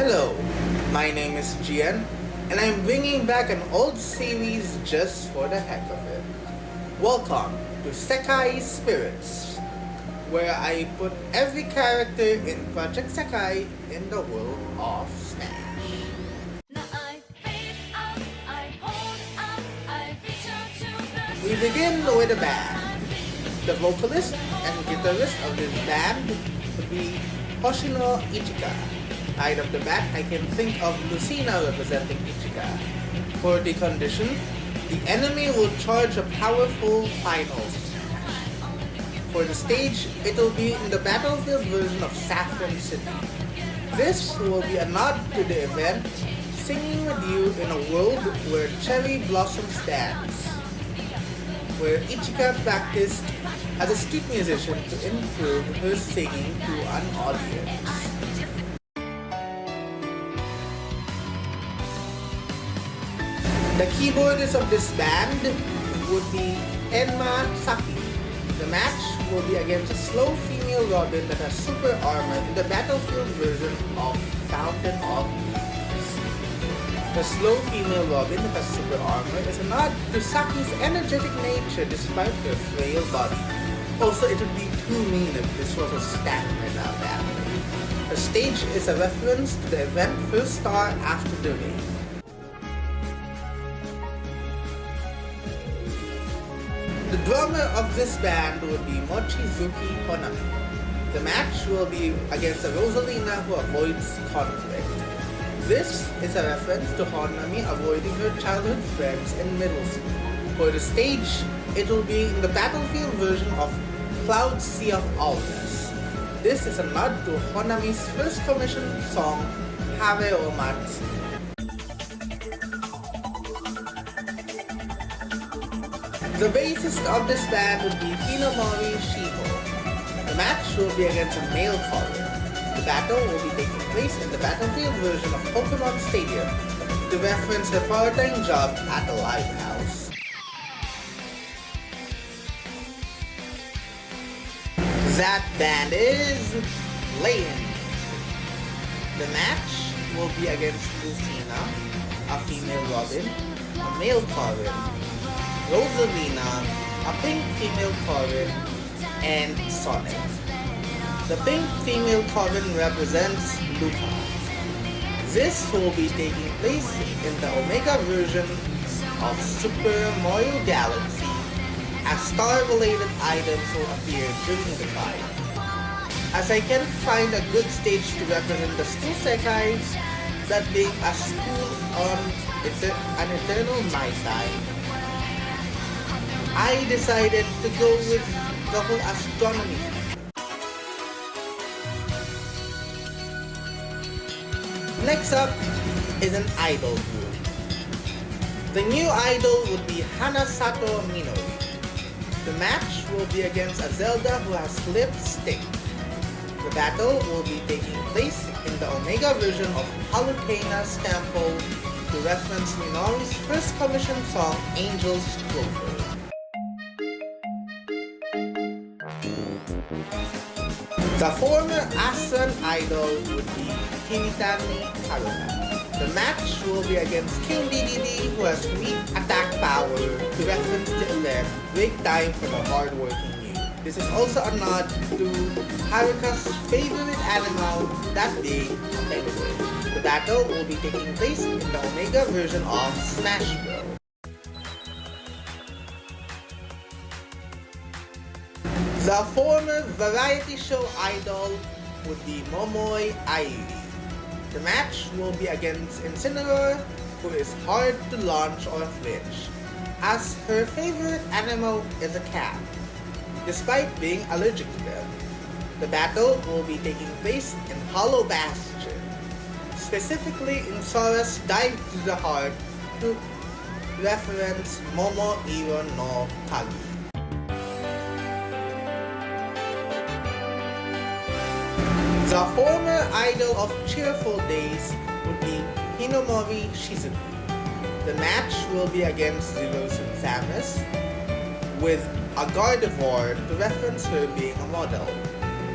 Hello, my name is Gian, and I'm bringing back an old series just for the heck of it. Welcome to Sekai Spirits, where I put every character in Project Sekai in the world of Smash. We begin with a band. The vocalist and guitarist of this band would be Hoshino Ichika. Right off the bat, I can think of Lucina representing Ichika. For the condition, the enemy will charge a powerful final smash. For the stage, it will be in the battlefield version of Saffron City. This will be a nod to the event, Singing with You in a World Where Cherry Blossoms Dance, where Ichika practiced as a street musician to improve her singing to an audience. The keyboardist of this band would be Enma Saki. The match will be against a slow female Robin that has super armor in the battlefield version of Fountain of Youth. The slow female Robin that has super armor is a nod to Saki's energetic nature despite her frail body. Also, it would be too mean if this was a stamina battle. The stage is a reference to the event First Star after the rain. The drummer of this band would be Mochizuki Honami. The match will be against a Rosalina who avoids conflict. This is a reference to Honami avoiding her childhood friends in middle school. For the stage, it will be in the battlefield version of Cloud Sea of Aldous. This is a nod to Honami's first commissioned song, Have Omatsu. The bassist of this band would be Hinomori Shiho. The match will be against a male caller. The battle will be taking place in the battlefield version of Pokemon Stadium to reference her part-time job at a live house. That band is Lane. The match will be against Lucina, a female Robin, a male Corin, Rosalina, a pink female Corin, and Sonic. The pink female Corin represents Luca. This will be taking place in the Omega version of Super Mario Galaxy, as star-related items will appear during the fight. As I can't find a good stage to represent the school Sekai, that being a school on an eternal night time, I decided to go with the whole astronomy. Next up is an idol group. The new idol would be Hanasato Minori. The match will be against a Zelda who has lipstick. The battle will be taking place in the Omega version of Halutena's Temple to reference Minori's first commissioned song, Angel's Clover. The former Aslan idol would be Kimitani Haruka. The match will be against King DDD who has weak attack power to reference the event Break Time for the Hardworking Youth. This is also a nod to Haruka's favorite animal, that being a penguin. The battle will be taking place in the Omega version of Smash Bros. The former variety show idol would be Momoi Ayuri. The match will be against Incineroar, who is hard to launch or flinch, as her favorite animal is a cat, despite being allergic to them. The battle will be taking place in Hollow Bastion, specifically in Sora's Dive to the Heart to reference Momo Iro no Kagi. The former idol of Cheerful Days would be Hinomori Shizuku. The match will be against Zero's Samus with a Gardevoir to reference her being a model.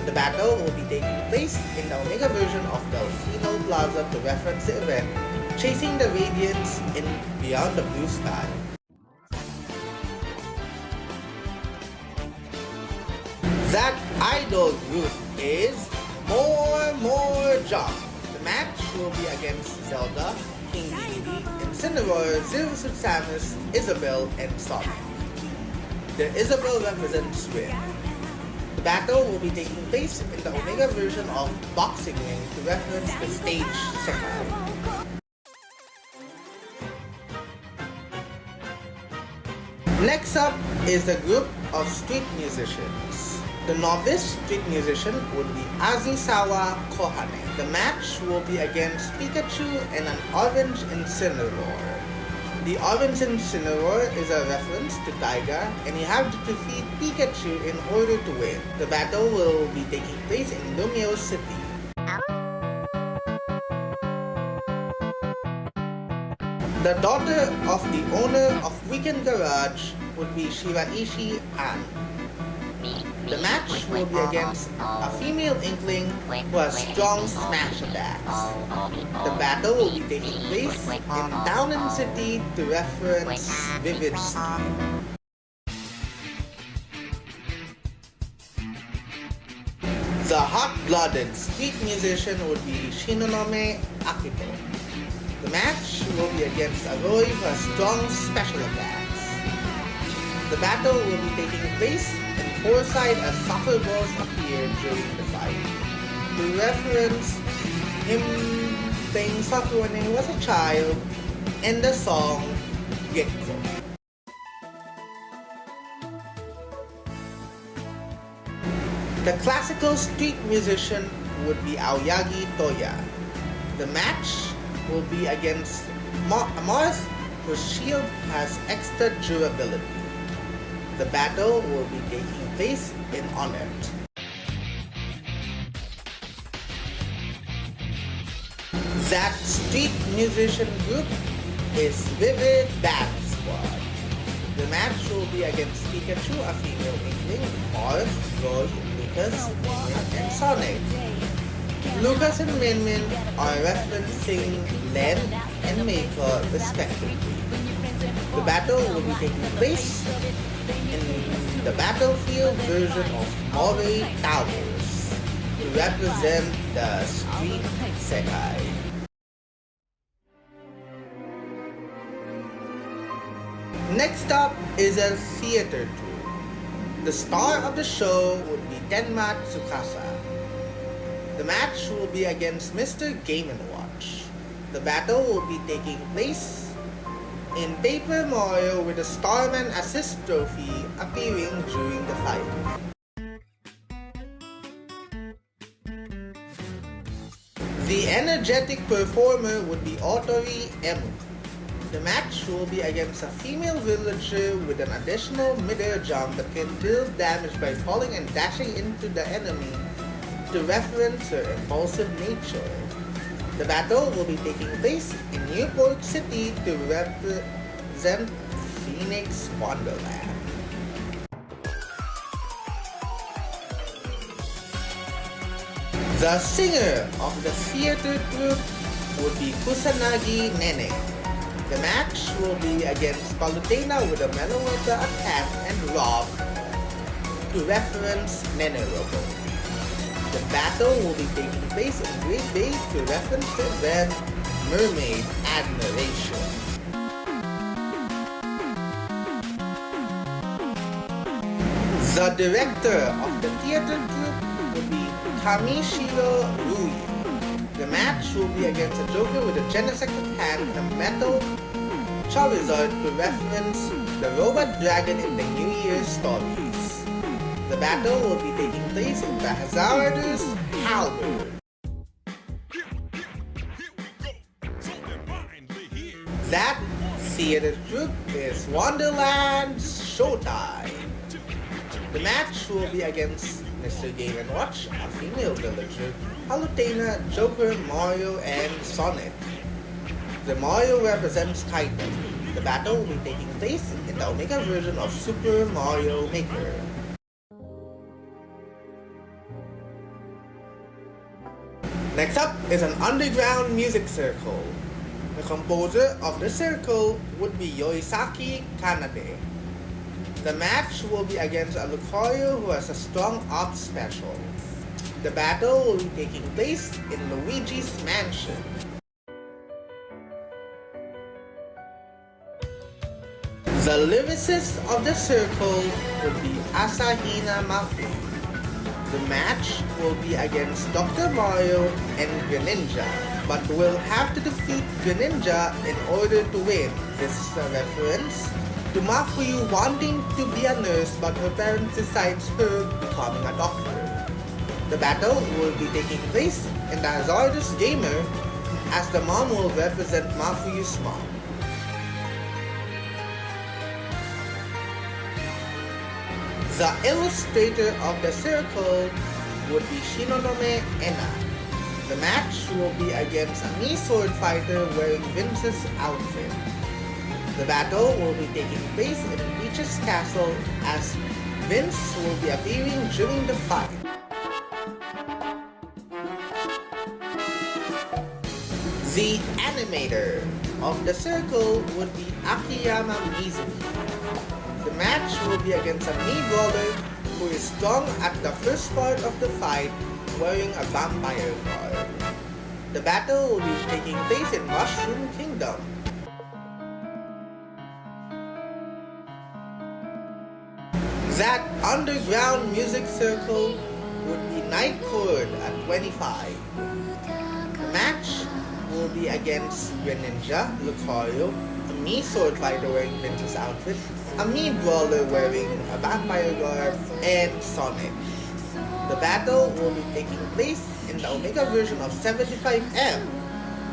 The battle will be taking place in the Omega version of Delfino Plaza to reference the event, chasing the Radiants in Beyond the Blue Sky. That idol group is More Jump. The match will be against Zelda, King Dedede, Incineroar, Zero Suit Samus, Isabelle, and Sonic. The Isabelle represents Win. The battle will be taking place in the Omega version of Boxing Ring to reference the stage Sekai. Next up is the group of street musicians. The novice street musician would be Azusawa Kohane. The match will be against Pikachu and an orange Incineroar. The orange Incineroar is a reference to Taiga, and you have to defeat Pikachu in order to win. The battle will be taking place in Lumio City. The daughter of the owner of Weekend Garage would be Shiraishi Ann. The match will be against a female Inkling who has strong smash attacks. The battle will be taking place in Downen City to reference Vivid Ski. The hot-blooded street musician would be Shinonome Akito. The match will be against Aroi who has strong special attacks. The battle will be taking place in Foresight as soccer balls appear during the fight. To reference him playing soccer when he was a child and the song Gekko. The classical street musician would be Aoyagi Toya. The match will be against Mars, whose shield has extra durability. The battle will be taking place in Onett. That street musician group is Vivid Band Squad. The match will be against Pikachu, a female Inkling, Mars, Roy, Lucas, Min, and Sonic. Lucas and Min are referencing Len and Maker respectively. The battle will be taking place in the battlefield version of Moray Towers to represent the Street Sekai. Next up is a theater troupe. The star of the show would be Tenma Tsukasa. The match will be against Mr. Game & Watch. The battle will be taking place in Paper Mario with a Starman Assist Trophy appearing during the fight. The energetic performer would be Otori Emu. The match will be against a female villager with an additional mid-air jump that can deal damage by falling and dashing into the enemy to reference her impulsive nature. The battle will be taking place in Newport City to represent Phoenix Wonderland. The singer of the theater troupe would be Kusanagi Nene. The match will be against Palutena with a Meloetta attack and Rob to reference Nene Robo. The battle will be taking place in Great Bay to reference the event Mermaid Admiration. The director of the theater troupe would be Kamishiro Rui. The match will be against a Joker with a Genesect hand and a metal Charizard to reference the Robot Dragon in the New Year stories. The battle will be taking place in the hazardous Halberd. That theater troupe is Wonderland's Showtime. The match will be against Mr. Game & Watch, a female villager, Palutena, Joker, Mario, and Sonic. The Mario represents Kaito. The battle will be taking place in the Omega version of Super Mario Maker. Next up is an underground music circle. The composer of the circle would be Yoisaki Kanade. The match will be against a Lucario who has a strong ops special. The battle will be taking place in Luigi's mansion. The lyricist of the circle would be Asahina Mafu. The match will be against Dr. Mario and Greninja, but will have to defeat Greninja in order to win. This is a reference to Mafuyu wanting to be a nurse, but her parents decides her becoming a doctor. The battle will be taking place in the Hazardous Gamer, as the mom will represent Mafuyu's mom. The illustrator of the circle would be Shinonome Ena. The match will be against a Mii sword fighter wearing Vince's outfit. The battle will be taking place in Peach's castle, as Vince will be appearing during the fight. The animator of the circle would be Akiyama Mizuki. The match will be against a Mii brawler who is strong at the first part of the fight wearing a vampire garb. The battle will be taking place in Mushroom Kingdom. That underground music circle would be Night Court at 25. The match will be against Greninja, Lucario, a Mii sword fighter wearing Vince's outfit, a Mii brawler wearing a vampire garb, and Sonic. The battle will be taking place in the Omega version of 75M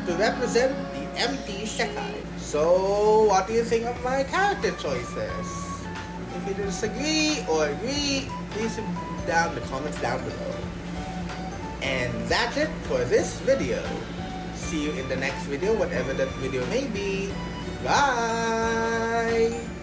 to represent the MT Sekai. So, what do you think of my character choices? If you disagree or agree, please leave down the comments down below. And that's it for this video. See you in the next video, whatever that video may be. Bye!